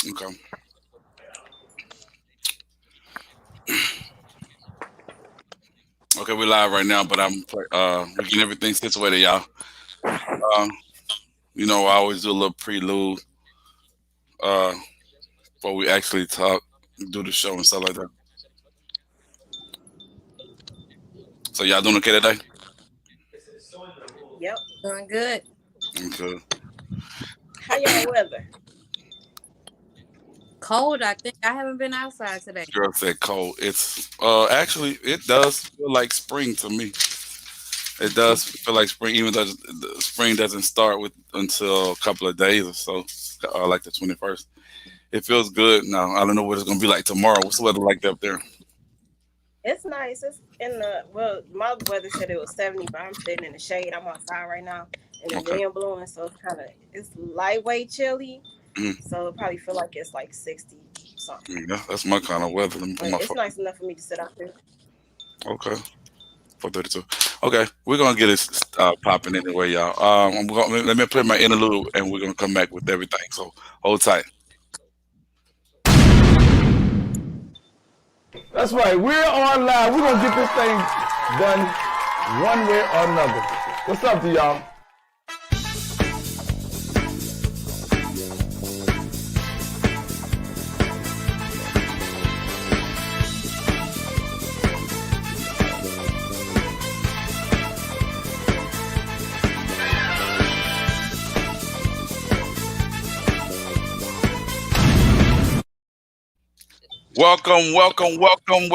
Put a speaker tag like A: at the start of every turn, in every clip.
A: Okay. Okay, we're live right now, but we're getting everything situated, y'all. Uh, I always do a little prelude uh before we actually talk, do the show and stuff like that. So y'all doing okay today?
B: Yep.
C: Doing good.
A: Okay.
B: How y'all weather?
C: Cold, I think. I haven't been outside today.
A: Girl said cold. It's actually it does feel like spring to me. It does feel like spring, even though the spring doesn't start with until a couple of days or so, like the 21st. It feels good now. I don't know what it's gonna be like tomorrow. What's the weather like up there?
B: It's nice. It's in the my weather said it was 70, but I'm sitting in the shade. I'm outside right now, and the
A: Okay.
B: wind blowing, so it's lightweight chilly.
A: Mm,
B: So it probably feel like it's like 60 something.
A: yeah, that's my kind of weather. Let me put
B: But
A: my
B: it's
A: phone.
B: nice enough for me to sit out there.
A: Okay. 4:32. Okay, we're gonna get it popping anyway, y'all. Let me play my interlude, and we're gonna come back with everything. So hold tight.
D: That's right. We're on live. We're gonna get this thing done one way or another. What's up to y'all?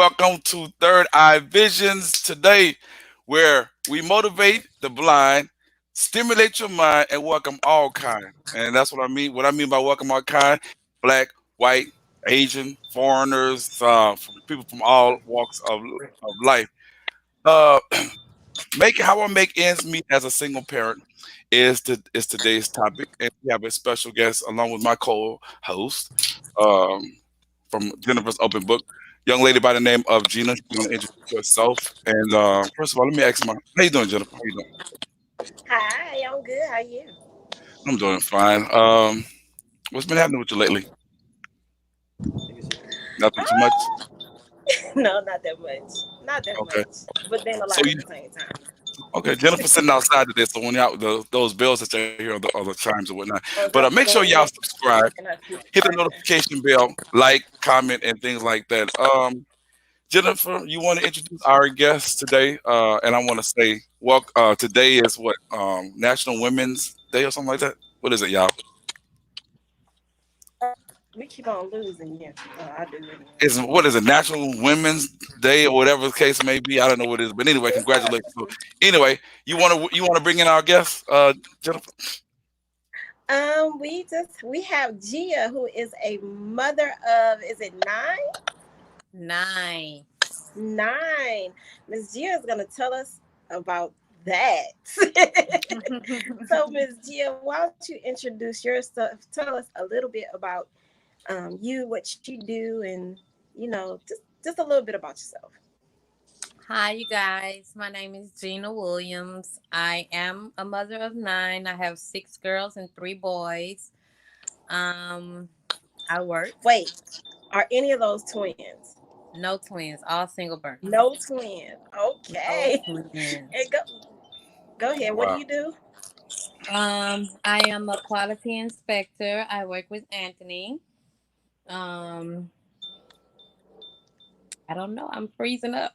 A: Welcome to Third Eye Visions today, where we motivate the blind, stimulate your mind, and welcome all kind. And that's what I mean. What I mean by welcome all kind: black, white, Asian, foreigners, from people from all walks of life. Uh, Make how I make ends meet as a single parent is today's topic, and we have a special guest along with my co-host um, from Jennifer's Open Book, young lady by the name of Gina. She's going to introduce herself. And first of all, let me ask how you doing, Jennifer? How you doing?
B: Hi, I'm good. How you?
A: I'm doing fine. What's been happening with you lately? Nothing too much.
B: Ah, no, not that much. Not that
A: Okay.
B: much. But then a
A: So
B: lot
A: you
B: at the same time.
A: okay? Jennifer's sitting outside today, so when y'all those bells that you hear are the chimes and whatnot.
B: Oh,
A: But make sure
B: don't
A: y'all
B: let
A: subscribe,
B: and I keep
A: hit the
B: barking.
A: notification bell, like, comment, and things like that. Jennifer, you want to introduce our guest today? And I want to say, well, today is what National Women's Day or something like that. What is it, y'all?
B: We keep on losing you. I do anyway.
A: Is what is it? National Women's Day or whatever the case may be. I don't know what it is, but anyway,
B: It's not.
A: congratulations. So, anyway, you want to bring in our guest, Jennifer?
B: We have Gia, who is a mother of, is it nine?
C: 9.
B: 9. Miss Gia is gonna tell us about that. So Miss Gia, why don't you introduce yourself? Tell us a little bit about you, what you do, and just a little bit about yourself.
C: Hi, you guys. My name is Gina Williams. I am a mother of 9. I have 6 girls and 3 boys. Um, I work.
B: Wait, are any of those twins?
C: No twins, all single births.
B: No twins.
C: No
B: Okay.
C: twins.
B: And go ahead. What do
A: Wow.
B: you do?
C: I am a quality inspector. I work with Anthony. Um, I don't know. I'm freezing up.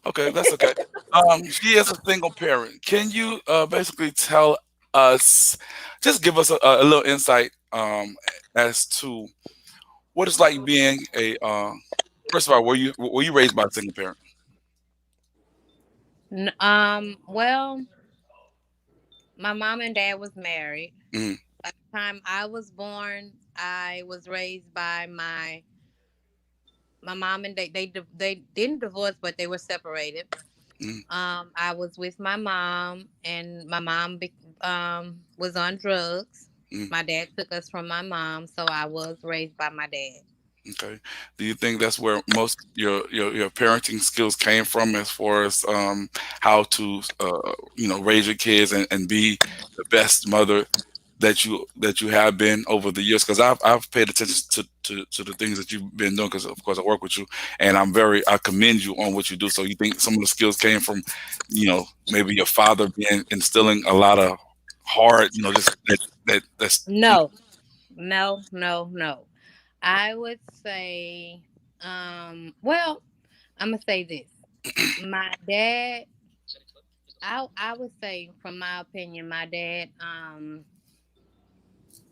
A: Okay, that's okay. She is a single parent. Can you basically tell us, just give us a little insight as to what it's like being a first of all, were you raised by a single parent?
C: Well, my mom and dad was married.
A: Mm,
C: By the time I was born, I was raised by my mom and they didn't divorce, but they were separated.
A: mm,
C: I was with my mom, and my mom was on drugs.
A: mm.
C: My dad took us from my mom, so I was raised by my dad.
A: Okay. Do you think that's where most your parenting skills came from, as far as how to raise your kids and be the best mother that you have been over the years? Because I've paid attention to the things that you've been doing. Because of course I work with you, and I commend you on what you do. So you think some of the skills came from, maybe your father being instilling a lot of hard, just that's
C: No, no, no, no. I would say, well, I'm gonna say this. My dad, I would say, from my opinion, my dad,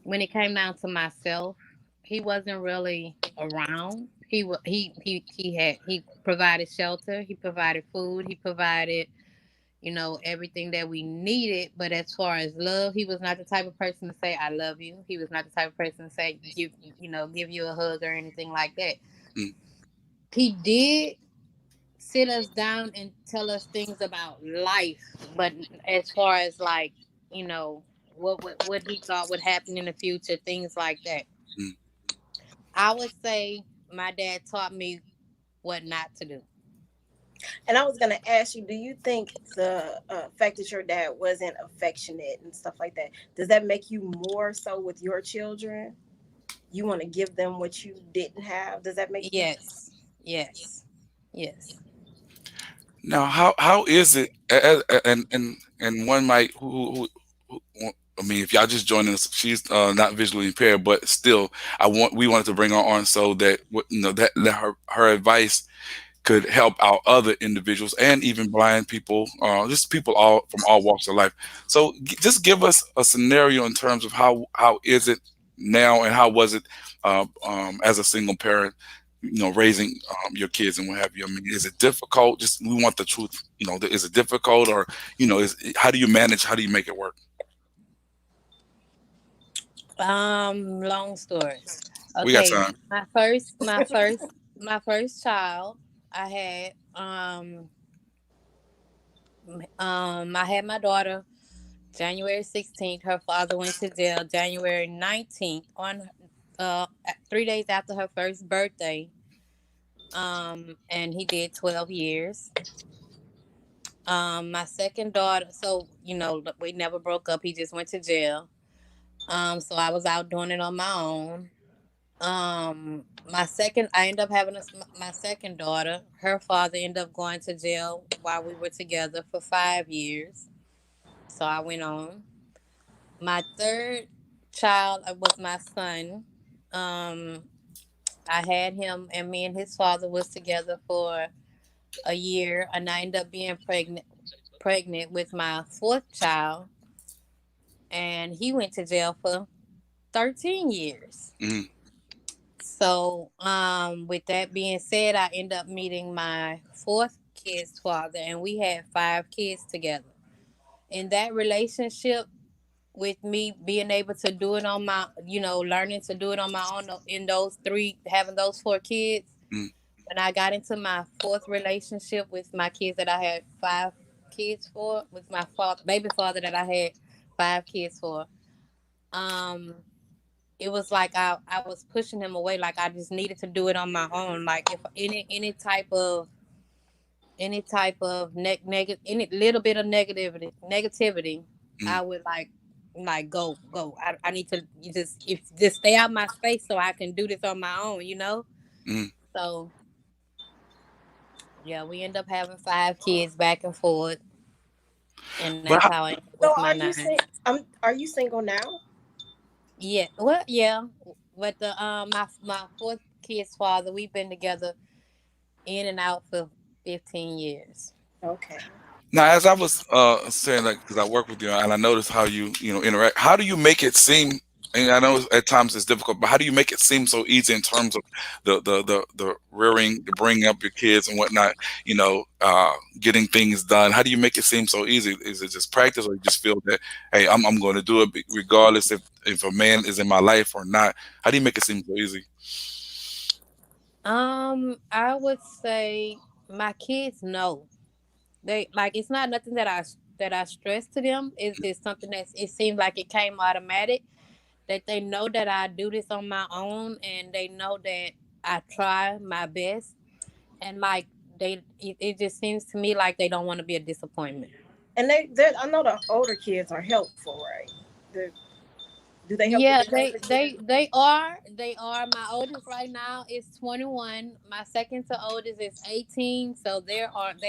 C: when it came down to myself, he wasn't really around. He provided shelter, he provided food, he provided, everything that we needed. But as far as love, he was not the type of person to say I love you. He was not the type of person to say give you a hug or anything like that.
A: mm,
C: He did sit us down and tell us things about life, but as far as like, you know, what he thought would happen in the future, things like that.
A: mm.
C: I would say my dad taught me what not to do.
B: And I was going to ask you, do you think the fact that your dad wasn't affectionate and stuff like that, does that make you more so with your children? You want to give them what you didn't have? Does that make you?
C: Yes, yes, yes.
A: Now, how is it? And one might I mean, if y'all just joining us, she's not visually impaired, but still, we wanted to bring her on so that that her advice could help out other individuals and even blind people, just people all from all walks of life. So just give us a scenario in terms of how is it now and how was it as a single parent, raising your kids and what have you. I mean, is it difficult? Just we want the truth. Is it difficult or how do you manage? How do you make it work?
C: Long story.
A: We got
C: Okay,
A: time.
C: my first child I had. I had my daughter January 16th. Her father went to jail January 19th on 3 days after her first birthday. And he did 12 years. My second daughter, so we never broke up. He just went to jail. So I was out doing it on my own. I ended up having my second daughter. Her father ended up going to jail while we were together for 5 years. So I went on. My third child was my son. Um, I had him, and me and his father was together for a year, and I ended up being pregnant with my fourth child, and he went to jail for 13 years.
A: Mm,
C: So, with that being said, I ended up meeting my fourth kid's father, and we had 5 kids together. In that relationship, with me being able to do it on my, learning to do it on my own in those three, having those 4 kids,
A: mm,
C: when I got into my fourth relationship with my kids that I had 5 kids for, with my baby father that I had 5 kids for, um, it was like I was pushing him away. Like I just needed to do it on my own. Like if any type of negative, any little bit of negativity,
A: mm,
C: I would like go. I need to just stay out my space so I can do this on my own.
A: mm.
C: So yeah, we end up having 5 kids back and forth, and
A: But
C: that's how I ended up
B: So
C: with my
B: are you
C: 9.
B: are you single now?
C: Yeah, well, yeah, but my fourth kid's father, we've been together in and out for 15 years.
B: Okay.
A: Now, as I was saying, like, because I work with you and I notice how you interact. How do you make it seem? And I know at times it's difficult, but how do you make it seem so easy in terms of the rearing, the bringing up your kids and whatnot? Getting things done. How do you make it seem so easy? Is it just practice, or you just feel that hey, I'm going to do it regardless if a man is in my life or not? How do you make it seem so easy?
C: I would say my kids know. They like it's not nothing that I stress to them. It's just something it seems like it came automatic. That they know that I do this on my own, and they know that I try my best, and like it just seems to me like they don't want to be a disappointment.
B: And I know the older kids are helpful, right? Do they help with
C: Yeah,
B: the health insurance?
C: they are. My oldest right now is 21. My second to oldest is 18. So they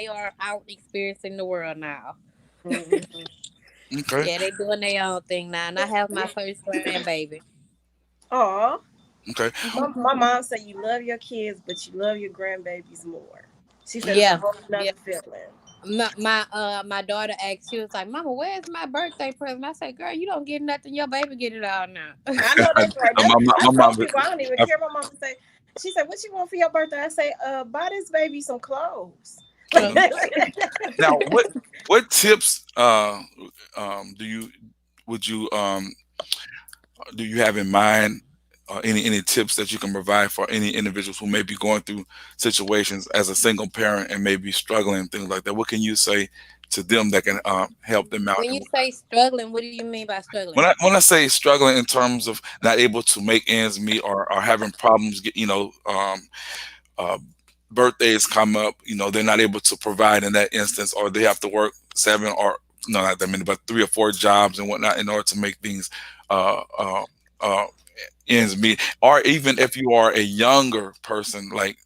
C: are out experiencing the world now.
B: Mm-hmm.
A: Okay.
C: Yeah, they doing their own thing now, and I have my first grandbaby.
B: Aw.
A: Okay.
B: My mom said you love your kids, but you love your grandbabies more. She said it's a
C: Yeah,
B: whole
C: yeah.
B: nother feeling.
C: My daughter asked. She was like, "Mama, where's my birthday present?" I said, "Girl, you don't get nothing. Your baby get it all now."
B: I know that's right.
A: my, my,
B: I
A: my
B: told
A: mom,
B: people I don't even care. My mom would say, she said, "What you want for your birthday?" I say, buy this baby some clothes."
A: now what tips do you would you do you have in mind, any tips that you can provide for any individuals who may be going through situations as a single parent and may be struggling, things like that? What can you say to them that can help them out?
C: When you say struggling, what do you mean by struggling?
A: When I say struggling in terms of not able to make ends meet, or having problems, uh, birthdays come up, they're not able to provide in that instance, or they have to work seven, or no, not that many, but three or four jobs and whatnot in order to make things uh, uh, uh, ends meet. Or even if you are a younger person, like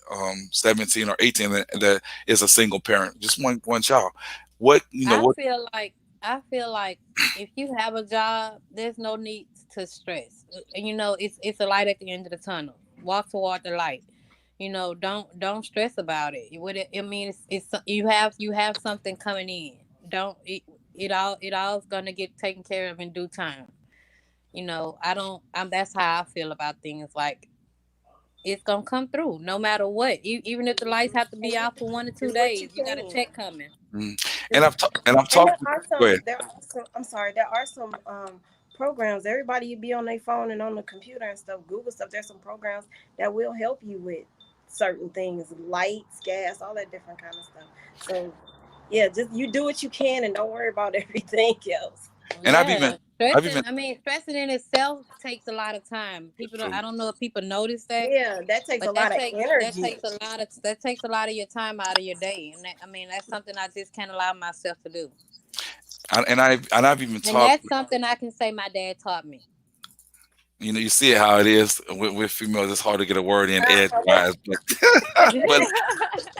A: 17 or 18, that is a single parent, just one child. What you know
C: I
A: what
C: feel like I feel like if you have a job, there's no need to stress. It's a light at the end of the tunnel. Walk toward the light. Don't stress about it. What it means it's you have something coming in. Don't it all's gonna get taken care of in due time. I don't. That's how I feel about things. Like it's gonna come through no matter what. Even if the lights have to be out for 1 or 2
B: Do what you
C: days, you got a
B: can.
C: check coming.
A: mm. and
B: Do
A: I've
B: And
A: talked. Go ahead.
B: I'm sorry, there are some programs. Everybody be on their phone and on the computer and stuff, Google stuff. There's some programs that will help you with certain things, lights, gas, all that different kind of stuff. So yeah, just you do what you can and don't worry about everything else.
A: And I've even
C: Yeah,
A: I've even
C: stressing in itself takes a lot of time. People don't.
A: true.
C: I don't know if people notice that,
B: Yeah, that takes a
C: but
B: lot of energy.
C: that takes a lot of your time out of your day, and that's something I just can't allow myself to do.
A: And I've even
C: And
A: talked.
C: that's something I can say my dad taught me.
A: You see how it is with females. It's hard to get a word in edgewise, but but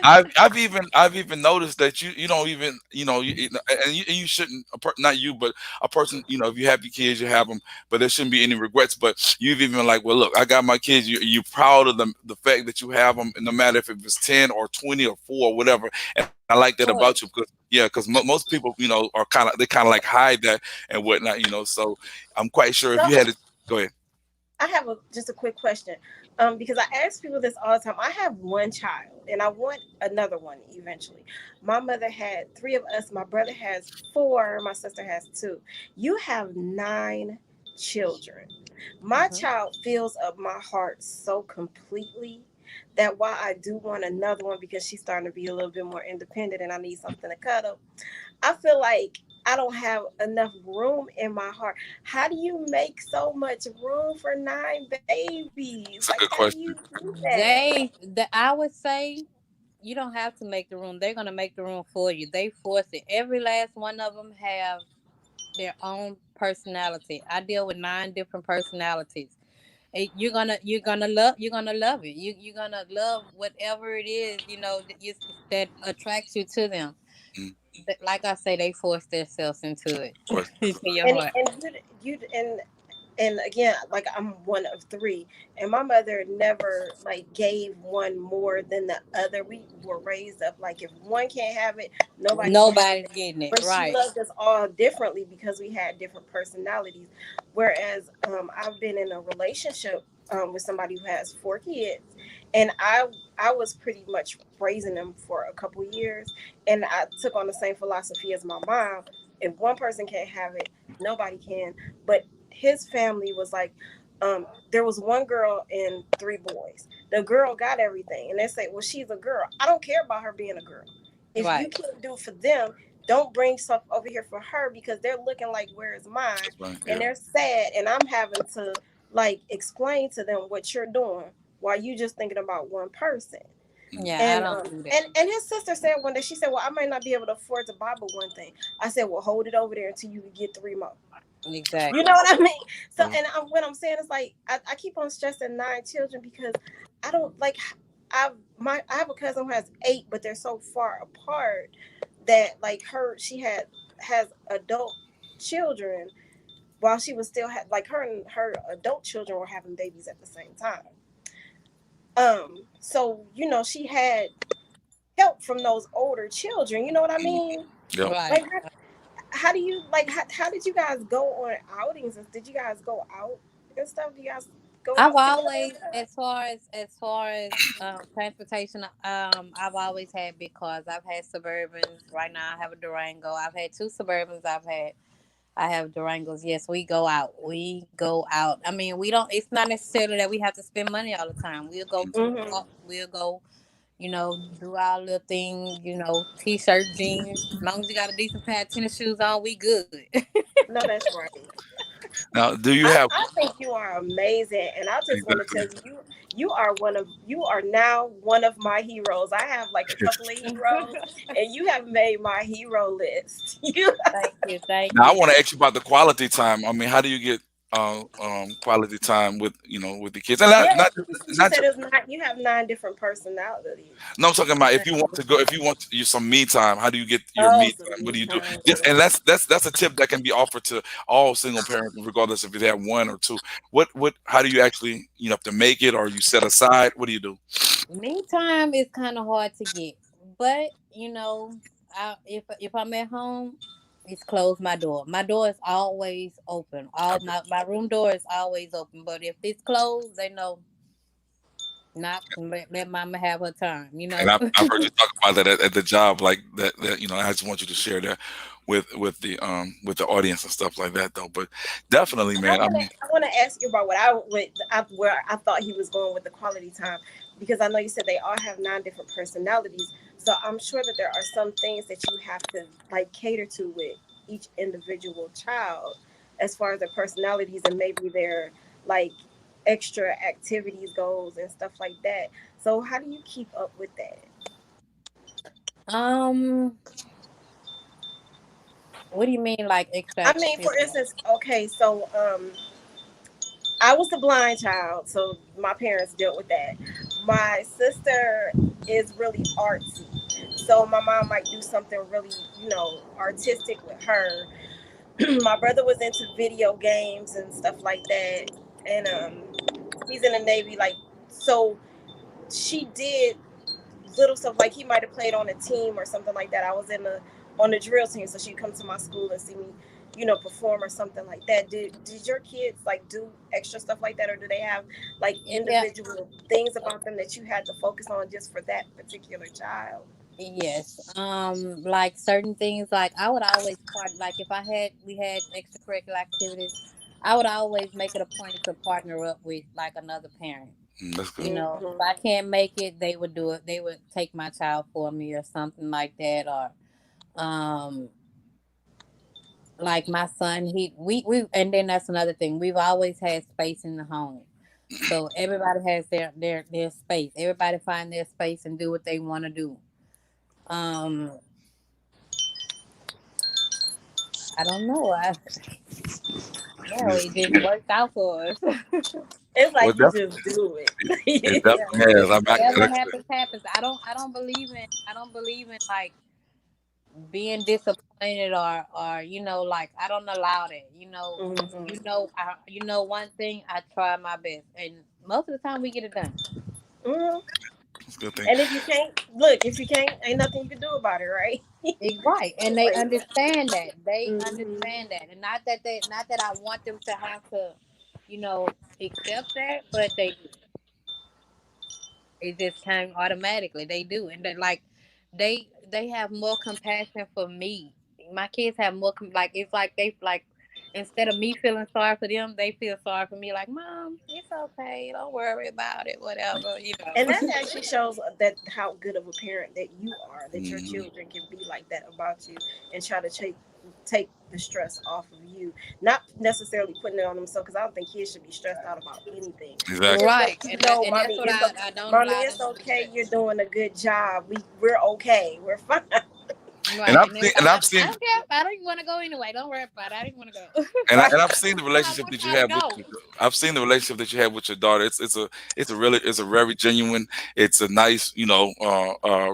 A: I've even noticed that you don't even, and you shouldn't, not you, but a person, if you have your kids, you have them, but there shouldn't be any regrets. But you've even like, well, look, I got my kids. You proud of them, the fact that you have them, no matter if it was 10 or 20 or 4 or whatever. And I like that about you,
C: Sure.
A: because yeah, because most people, are kind of like hide that and whatnot. So I'm quite sure if
B: So
A: you had to go ahead.
B: I have just a quick question, because I ask people this all the time. I have one child, and I want another one eventually. My mother had three of us. My brother has four. My sister has two. You have nine children. My
C: Hmm.
B: child fills up my heart so completely that while I do want another one because she's starting to be a little bit more independent and I need something to cuddle, I feel like I don't have enough room in my heart. How do you make so much room for nine babies?
A: It's
B: Like,
A: a
B: how
A: good
B: do you
A: question.
B: do that?
C: I would say you don't have to make the room. They're gonna make the room for you. They force it. Every last one of them have their own personality. I deal with 9 different personalities. You're gonna love it. You're gonna love whatever it is that attracts you to them.
A: Mm,
C: Like I say, they force themselves into it,
A: question.
C: into your
B: And
C: heart.
B: and again, like I'm one of three, and my mother never like gave one more than the other. We were raised up like if one can't have it, nobody can have
C: Nobody's
B: it.
C: getting it
B: But she
C: right.
B: loved us all differently because we had different personalities. Whereas I've been in a relationship with somebody who has four kids, and I was pretty much raising them for a couple years, and I took on the same philosophy as my mom. If one person can't have it, nobody can. But his family was like, there was one girl and three boys. The girl got everything, and they say, "Well, she's a girl. I don't care about her being a girl. If you
C: Right.
B: can't do it for them, don't bring stuff over here for her because they're looking like, where is mine?"
A: That's right.
B: And
A: Yeah.
B: they're sad, and I'm having to like explain to them what you're doing while you just thinking about one person.
A: Mm.
C: Yeah, I
B: And
C: don't do that.
B: and his sister said one day, she said, "Well, I might not be able to afford to buy but one thing." I said, "Well, hold it over there until you can get three more." You
C: Exactly.
B: know what I mean? So,
A: Mhm.
B: and what I'm saying is like, I keep on stressing 9 children because I don't like. I have a cousin who has 8, but they're so far apart that like she has adult children while she was still like her and her adult children were having babies at the same time. So she had help from those older children. You know what I
A: Mhm.
B: mean?
A: Yep.
B: Like
C: Right.
B: how do you like how did you guys go on outings? Did you guys go out and stuff? Do you guys go
C: I've
B: out together and
C: always,
B: stuff?
C: as far as transportation, I've always had big cars. I've had Suburbans. Right now, I have a Durango. I've had two Suburbans. I have Durangos. Yes, we go out. We go out. I mean, we don't. It's not necessarily that we have to spend money all the time. We'll go to the
B: Mm-hmm.
C: park. We'll go. Do our little thing. T-shirt, jeans. As long as you got a decent pair of tennis shoes on, we good.
B: No, that's right.
A: Now, do you
B: I,
A: have
B: I think you are amazing, and I just want to tell
A: exactly?
B: you, you are now one of my heroes. I have like a couple of heroes, and you have made my hero list. You
C: Thank you. Thank
A: Now, I
C: you.
A: want to ask you about the quality time. I mean, how do you get quality time with with the kids? And
B: yeah, she
A: not
B: said it's not. You have 9 different personalities.
A: no, I'm talking about if you want to go, if you want to use some me time, how do you get your
B: Oh,
A: me
B: so
A: time? What
B: me
A: do you do?
B: time.
A: Just and that's a tip that can be offered to all single parents, regardless if they have one or two. How do you actually have to make it, or you set aside? What do you do?
C: Me time is kind of hard to get, but if I'm at home, it's close my door. My door is always open. All
A: Okay.
C: my room door is always open. But if it's closed, they know not let mama have her time.
A: And I've heard you talk about that at the job, like that. I just want you to share that with the audience and stuff like that, though. But definitely,
B: And I
A: man. I
B: want to
A: mean,
B: I want to ask you about where I thought he was going with the quality time, because I know you said they all have 9 different personalities. So I'm sure that there are some things that you have to like cater to with each individual child, as far as their personalities and maybe their like extra activities goals and stuff like that. So how do you keep up with that?
C: um, what do you mean, like extra
B: I mean, for
C: activity?
B: instance, okay, so I was the blind child, so my parents dealt with that. My sister is really artsy, so my mom might do something really, artistic with her. My brother was into video games and stuff like that, and he's in the Navy. Like, so she did little stuff, like he might have played on a team or something like that. I was in the on the drill team, so she'd come to my school and see me, perform or something like that. Did your kids like do extra stuff like that, or do they have like
C: Yeah.
B: individual things about them that you had to focus on just for that particular child?
C: Yes. Like certain things, like I would always like if we had extracurricular activities, I would always make it a point to partner up with like another parent.
A: that's good.
C: If
B: Mm-hmm.
C: I can't make it, they would do it. They would take my child for me or something like that. Or um, like my son, we and then that's another thing. We've always had space in the home. So everybody has their space. Everybody find their space and do what they want to do. Um, I don't know.
A: Yeah,
C: It just worked out for us.
B: It's
A: well,
B: like you just do
A: it
B: it.
C: Yeah,
A: definitely has.
C: whatever happens, happens. I don't believe in like being disappointed or like I don't allow that.
B: Mm-hmm.
C: One thing, I try my best, and most of the time we get it done.
B: Mm-hmm.
A: It's a good thing.
B: And if you can't, ain't nothing you can do about it, right?
C: Right, and they
B: Like,
C: understand that. They
B: mm-hmm.
C: understand that, and not that I want them to have to, accept that, but they do. It just came automatically. They do, and they like they have more compassion for me. My kids have more like it's like they like instead of me feeling sorry for them, they feel sorry for me. Like, Mom, it's okay. Don't worry about it. Whatever,
B: And that actually shows that how good of a parent that you are, that your
A: Mhm.
B: children can be like that about you and try to take the stress off of you, not necessarily putting it on themselves. Because I don't think kids should be stressed out about anything. But
A: Exactly.
B: just let
C: Right,
B: you
C: and
B: know,
C: and that's
B: mommy,
C: what I don't
B: mommy,
C: allow
B: it's
C: them to do
B: okay.
C: that.
B: You're doing a good job. We're okay. We're fine.
A: And
C: Right.
A: I've
C: And they're
A: seen, and
C: like,
A: I've
C: I
A: seen,
C: don't care. I don't even want to go anyway. Don't worry about it. I didn't want to go.
A: and I've seen the
C: I
A: relationship
C: want
A: that you
C: y'all to
A: have with
C: go.
A: I've seen the relationship that you have with your daughter. It's a very genuine. It's a nice,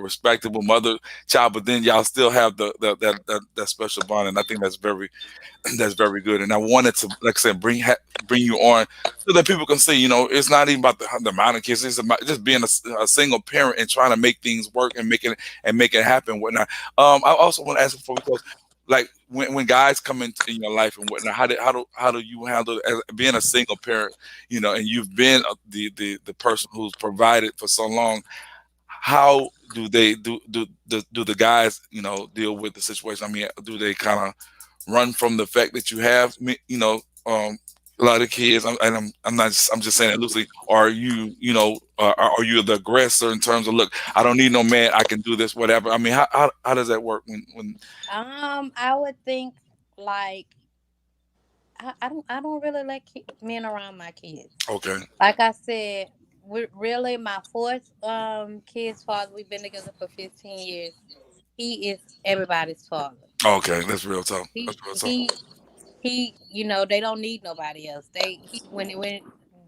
A: respectable mother child. But then y'all still have that special bond, and I think that's very that's very good. And I wanted to, like I said, bring you on so that people can see, it's not even about the amount of kids. It's about just being a single parent and trying to make things work and make it happen. And whatnot. I also want to ask before we close, like when guys come in your life and whatnot, how do you handle as being a single parent, and you've been the person who's provided for so long. How do they do the guys deal with the situation? I mean, do they kind of run from the fact that you have a lot of kids? I'm not I'm just saying it loosely. Or are you are you the aggressor in terms of, look, I don't need no man, I can do this, whatever? I mean, how does that work when
C: I would think like I don't really let men around my kids.
A: okay.
C: Like I said, we really my fourth kid's father. We've been together for 15 years. He is everybody's father.
A: Okay, that's real talk.
C: He
A: That's real talk.
C: he they don't need nobody else. When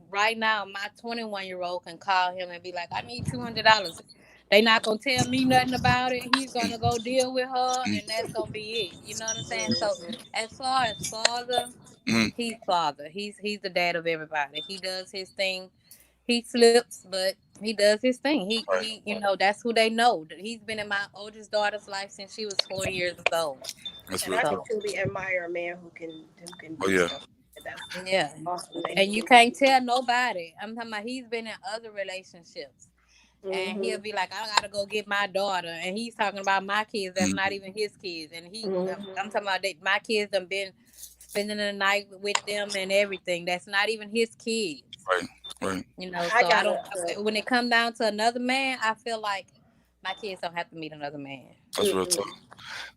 C: right now my 21-year-old can call him and be like, I need $200. They not gonna tell me nothing about it. He's gonna go deal with her,
A: Mm,
C: and that's gonna be it. You know what I'm saying? So as far as father,
A: mm,
C: he's father. He's the dad of everybody. He does his thing. He slips, but he does his thing.
A: right.
C: That's who they know. He's been in my oldest daughter's life since she was 4 years old.
A: That's
B: And
A: real
B: I
A: talk.
B: can
C: So
B: truly admire a man who can
A: Oh
B: do
A: yeah.
B: stuff. That's
C: yeah,
B: awesome that he
C: and you
B: can.
C: can't tell nobody. I'm talking about he's been in other relationships, and he'll
B: Mhm.
C: be like, "I gotta go get my daughter," and he's talking about my kids. That's not
A: Mm,
C: even his kids, and I'm
B: Mhm.
C: talking about my kids have been spending the night with them and everything. That's not even his kids.
A: right. Right.
B: I
C: So I
B: got
C: don't.
B: a.
C: When it comes down to another man, I feel like my kids don't have to meet another man.
A: That's real talk.
B: Mm-mm.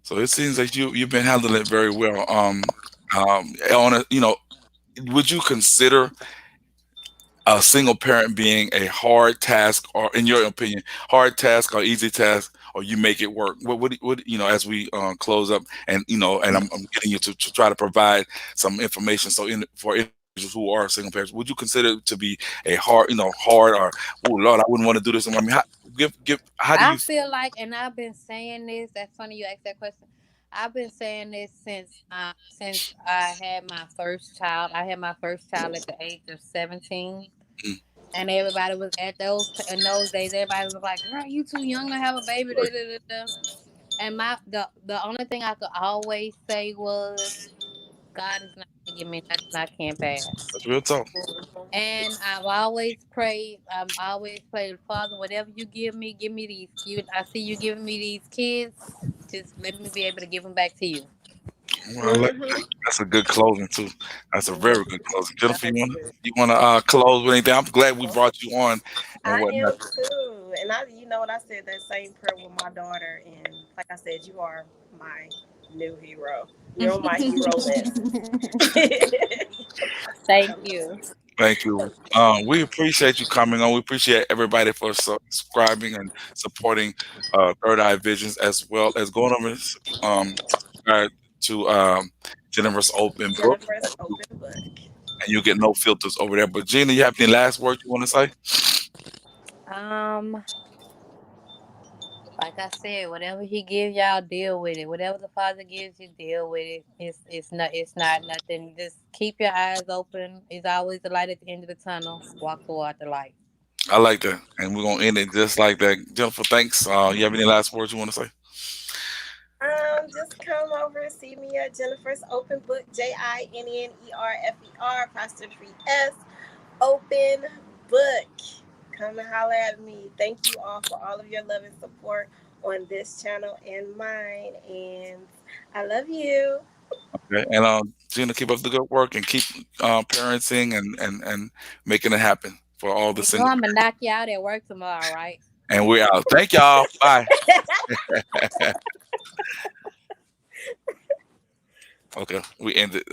A: So it seems like you've been handling it very well. On a, would you consider a single parent being a hard task, or in your opinion, hard task or easy task, or you make it work? What as we close up, and I'm getting you to try to provide some information. So for individuals who are single parents, would you consider it to be a hard, or, oh Lord, I wouldn't want to do this? I mean, how do
C: I
A: you?
C: feel like, and I've been saying this. That's funny you asked that question. I've been saying this since I had my first child. I had my first child at the age of 17,
A: Mm,
C: and everybody was at in those days. Everybody was like, "Girl, you too young to have a baby." Da,
A: right.
C: da, da, da. And the only thing I could always say was, "God is not gonna give me nothing I can't pass."
A: That's real talk.
C: And I've always prayed. Always prayed, Father, whatever you give me these. I see you giving me these kids. Just let me be able to give them back to you.
A: Well,
B: Mhm.
A: that's a good closing too. That's a very good closing. Jennifer,
B: That's good.
A: you wanna close with anything? I'm glad we brought you on and
B: I
A: whatnot.
B: am too, and you know what I said that same prayer with my daughter, and like I said, you are my new hero. You're on my hero list.
C: Thank you.
A: Thank you. We appreciate you coming on. We appreciate everybody for subscribing and supporting Third Eye Visions, as well as going over and subscribe to Jennifer's Open Book,
B: Jennifer's open book.
A: and you get no filters over there. But Gina, you have any last words you want to say?
C: Um, like I said, whatever he gives y'all, deal with it. Whatever the Father gives you, deal with it. It's not nothing. Just keep your eyes open. It's always the light at the end of the tunnel. Walk toward the light.
A: I like that, and we're gonna end it just like that. Jennifer, thanks. You have any last words you want to say?
B: Just come over and see me at Jennifer's Open Book, JINNERFER, apostrophe S, Open Book. Come and holler at me. Thank you all for all of your love and support on this channel and mine. And I love you.
A: Okay. And Gina, keep up the good work and keep parenting and making it happen for all the
C: You know
A: single.
C: I'm gonna knock you out at work tomorrow, right?
A: And we're out. Thank y'all. Bye. Okay, we ended.